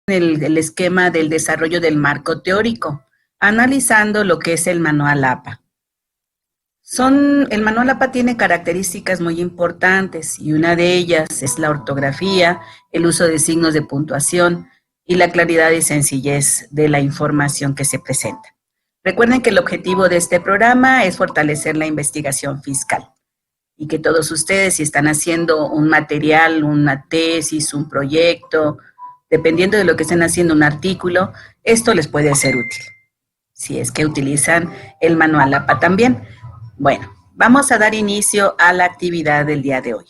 el esquema del desarrollo del marco teórico, analizando lo que es el manual APA. El manual APA tiene características muy importantes y una de ellas es la ortografía, el uso de signos de puntuación y la claridad y sencillez de la información que se presenta. Recuerden que el objetivo de este programa es fortalecer la investigación fiscal y que todos ustedes, si están haciendo un material, una tesis, un proyecto, dependiendo de lo que estén haciendo, un artículo, esto les puede ser útil, si es que utilizan el manual APA también. Bueno, vamos a dar inicio a la actividad del día de hoy.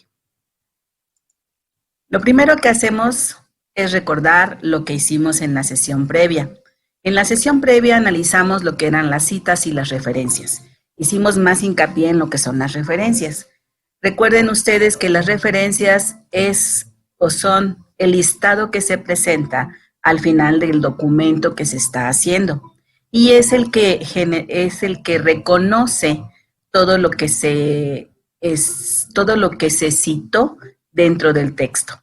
Lo primero que hacemos es recordar lo que hicimos en la sesión previa. En la sesión previa analizamos lo que eran las citas y las referencias. Hicimos más hincapié en lo que son las referencias. Recuerden ustedes que las referencias son el listado que se presenta al final del documento que se está haciendo y es el que reconoce todo lo que se citó dentro del texto.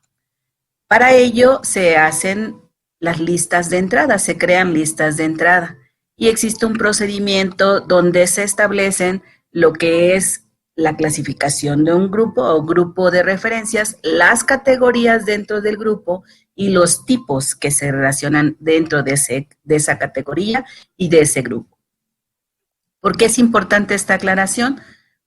Para ello se hacen las listas de entrada, se crean listas de entrada y existe un procedimiento donde se establecen lo que es la clasificación de un grupo o grupo de referencias, las categorías dentro del grupo y los tipos que se relacionan dentro de esa categoría y de ese grupo. ¿Por qué es importante esta aclaración?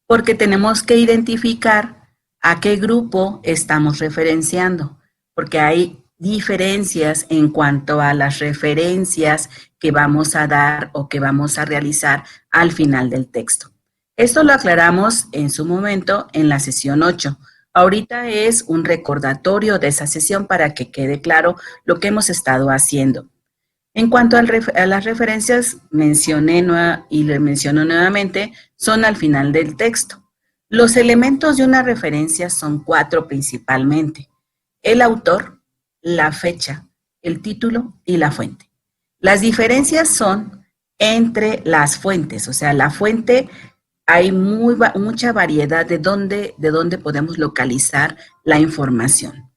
Porque tenemos que identificar a qué grupo estamos referenciando, porque hay diferencias en cuanto a las referencias que vamos a dar o que vamos a realizar al final del texto. Esto lo aclaramos en su momento en la sesión 8. Ahorita es un recordatorio de esa sesión para que quede claro lo que hemos estado haciendo. En cuanto a las referencias, mencioné y le menciono nuevamente, son al final del texto. Los elementos de una referencia son 4 principalmente: el autor, la fecha, el título y la fuente. Las diferencias son entre las fuentes, o sea, la fuente hay mucha variedad de dónde podemos localizar la información.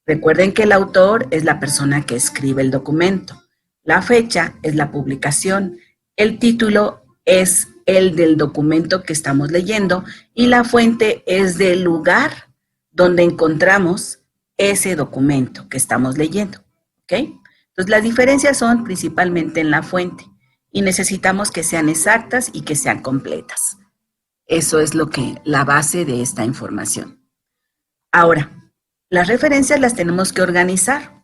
Recuerden que el autor es la persona que escribe el documento. La fecha es la publicación, el título es el del documento que estamos leyendo y la fuente es del lugar donde encontramos ese documento que estamos leyendo, ¿ok? Entonces, las diferencias son principalmente en la fuente y necesitamos que sean exactas y que sean completas. Eso es la base de esta información. Ahora, las referencias las tenemos que organizar.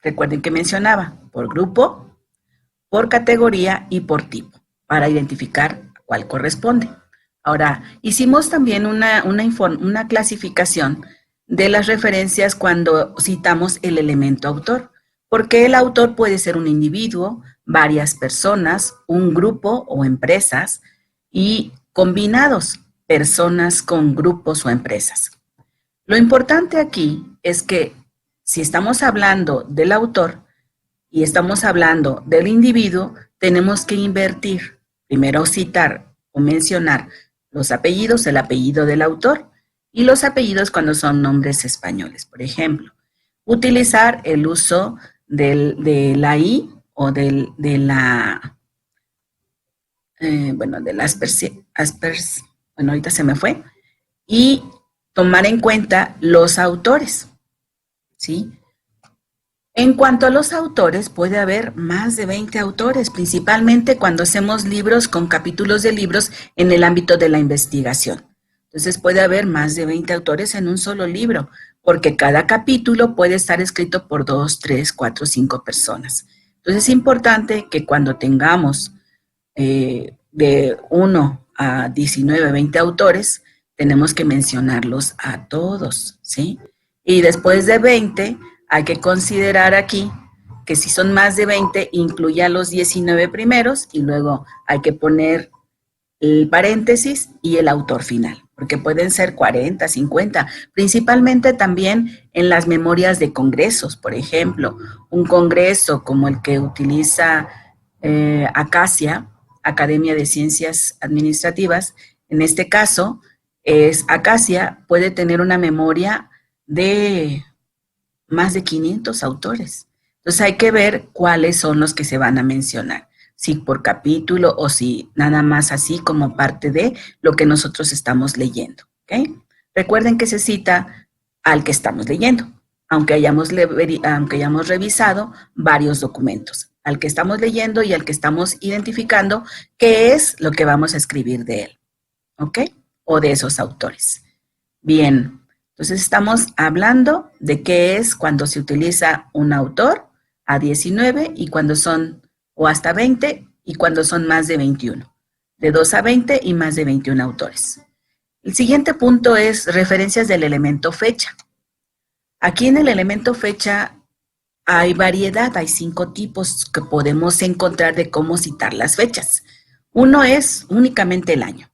Recuerden que mencionaba por grupo, por categoría y por tipo, para identificar cuál corresponde. Ahora, hicimos también una clasificación de las referencias cuando citamos el elemento autor, porque el autor puede ser un individuo, varias personas, un grupo o empresas y combinados, personas con grupos o empresas. Lo importante aquí es que si estamos hablando del autor y estamos hablando del individuo, tenemos que invertir, primero citar o mencionar los apellidos, el apellido del autor y los apellidos cuando son nombres españoles. Por ejemplo, utilizar el uso de la I o de ahorita se me fue, y tomar en cuenta los autores, ¿sí? En cuanto a los autores, puede haber más de 20 autores, principalmente cuando hacemos libros con capítulos de libros en el ámbito de la investigación. Entonces puede haber más de 20 autores en un solo libro, porque cada capítulo puede estar escrito por 2, 3, 4, 5 personas. Entonces es importante que cuando tengamos de 1 a 19, 20 autores, tenemos que mencionarlos a todos, ¿sí? Y después de 20, hay que considerar aquí que si son más de 20, incluya los 19 primeros y luego hay que poner el paréntesis y el autor final, porque pueden ser 40, 50, principalmente también en las memorias de congresos. Por ejemplo, un congreso como el que utiliza Acacia, Academia de Ciencias Administrativas, en este caso es Acacia, puede tener una memoria de más de 500 autores. Entonces hay que ver cuáles son los que se van a mencionar, si por capítulo o si nada más así como parte de lo que nosotros estamos leyendo. ¿Ok? Recuerden que se cita al que estamos leyendo, aunque hayamos revisado varios documentos, al que estamos leyendo y al que estamos identificando qué es lo que vamos a escribir de él. ¿Ok? O de esos autores. Bien, entonces estamos hablando de qué es cuando se utiliza un autor a 19 y cuando son, o hasta 20 y cuando son más de 21. De 2 a 20 y más de 21 autores. El siguiente punto es referencias del elemento fecha. Aquí en el elemento fecha hay variedad, hay 5 tipos que podemos encontrar de cómo citar las fechas. Uno es únicamente el año.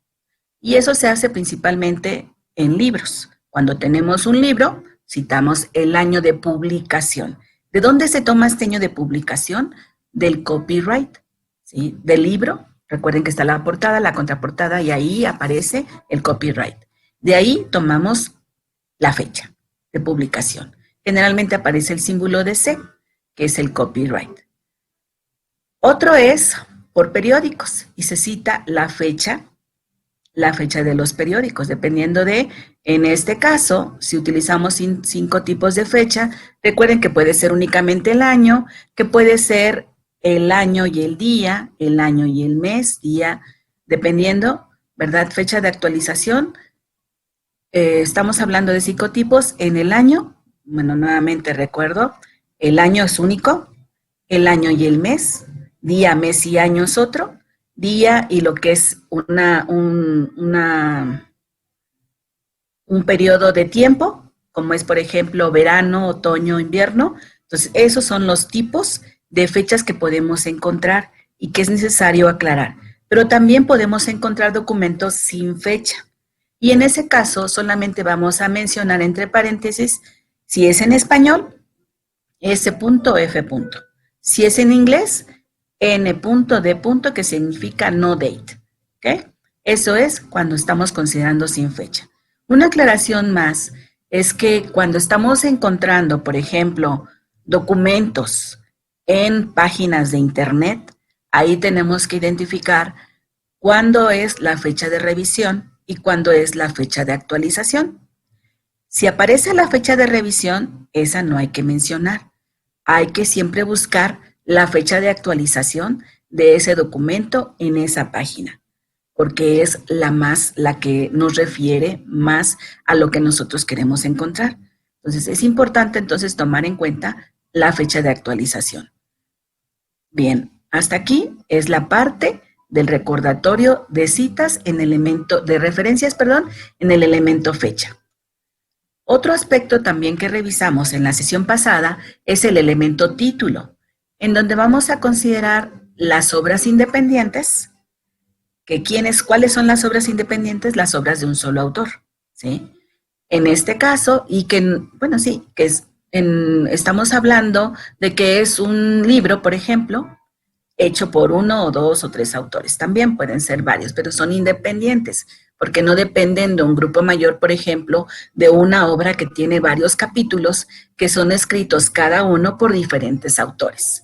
Y eso se hace principalmente en libros. Cuando tenemos un libro, citamos el año de publicación. ¿De dónde se toma este año de publicación? Del copyright, ¿sí? Del libro. Recuerden que está la portada, la contraportada y ahí aparece el copyright. De ahí tomamos la fecha de publicación. Generalmente aparece el símbolo de C, que es el copyright. Otro es por periódicos y se cita la fecha de los periódicos, dependiendo de, en este caso, si utilizamos 5 tipos de fecha, recuerden que puede ser únicamente el año, que puede ser el año y el día, el año y el mes, día, dependiendo, ¿verdad? Fecha de actualización. Estamos hablando de 5 tipos en el año. Bueno, nuevamente recuerdo, el año es único, el año y el mes, día, mes y año es otro, día y lo que es un periodo de tiempo, como es por ejemplo verano, otoño, invierno. Entonces, esos son los tipos de fechas que podemos encontrar y que es necesario aclarar. Pero también podemos encontrar documentos sin fecha. Y en ese caso solamente vamos a mencionar entre paréntesis, si es en español, S.F. Si es en inglés, N.D. que significa no date. ¿Ok? Eso es cuando estamos considerando sin fecha. Una aclaración más es que cuando estamos encontrando, por ejemplo, documentos en páginas de internet, ahí tenemos que identificar cuándo es la fecha de revisión y cuándo es la fecha de actualización. Si aparece la fecha de revisión, esa no hay que mencionar. Hay que siempre buscar la fecha de actualización de ese documento en esa página, porque es la que nos refiere más a lo que nosotros queremos encontrar. Entonces, es importante entonces tomar en cuenta la fecha de actualización. Bien, hasta aquí es la parte del recordatorio de citas de referencias, en el elemento fecha. Otro aspecto también que revisamos en la sesión pasada es el elemento título, en donde vamos a considerar las obras independientes, ¿cuáles son las obras independientes? Las obras de un solo autor, ¿sí? En este caso, estamos hablando de que es un libro, por ejemplo, hecho por 1 o 2 o 3 autores. También pueden ser varios, pero son independientes, porque no dependen de un grupo mayor, por ejemplo, de una obra que tiene varios capítulos que son escritos cada uno por diferentes autores.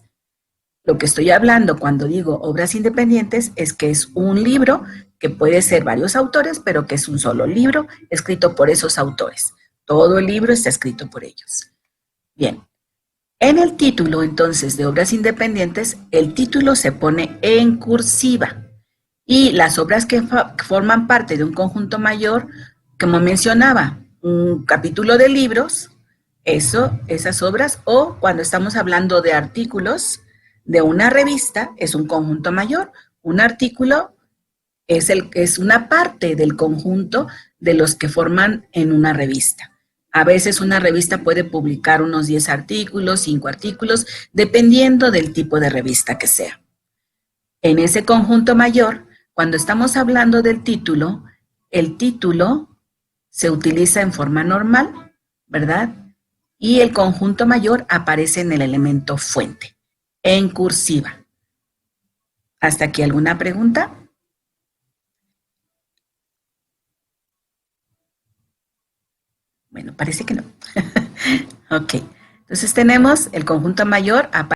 Lo que estoy hablando cuando digo obras independientes es que es un libro que puede ser varios autores, pero que es un solo libro escrito por esos autores. Todo el libro está escrito por ellos. Bien, en el título, entonces, de obras independientes, el título se pone en cursiva y las obras que forman parte de un conjunto mayor, como mencionaba, un capítulo de libros, esas obras, o cuando estamos hablando de artículos de una revista, es un conjunto mayor. Un artículo es una parte del conjunto de los que forman en una revista. A veces una revista puede publicar unos 10 artículos, 5 artículos, dependiendo del tipo de revista que sea. En ese conjunto mayor, cuando estamos hablando del título, el título se utiliza en forma normal, ¿verdad? Y el conjunto mayor aparece en el elemento fuente, en cursiva. ¿Hasta aquí alguna pregunta? Bueno, parece que no. Ok. Entonces tenemos el conjunto mayor a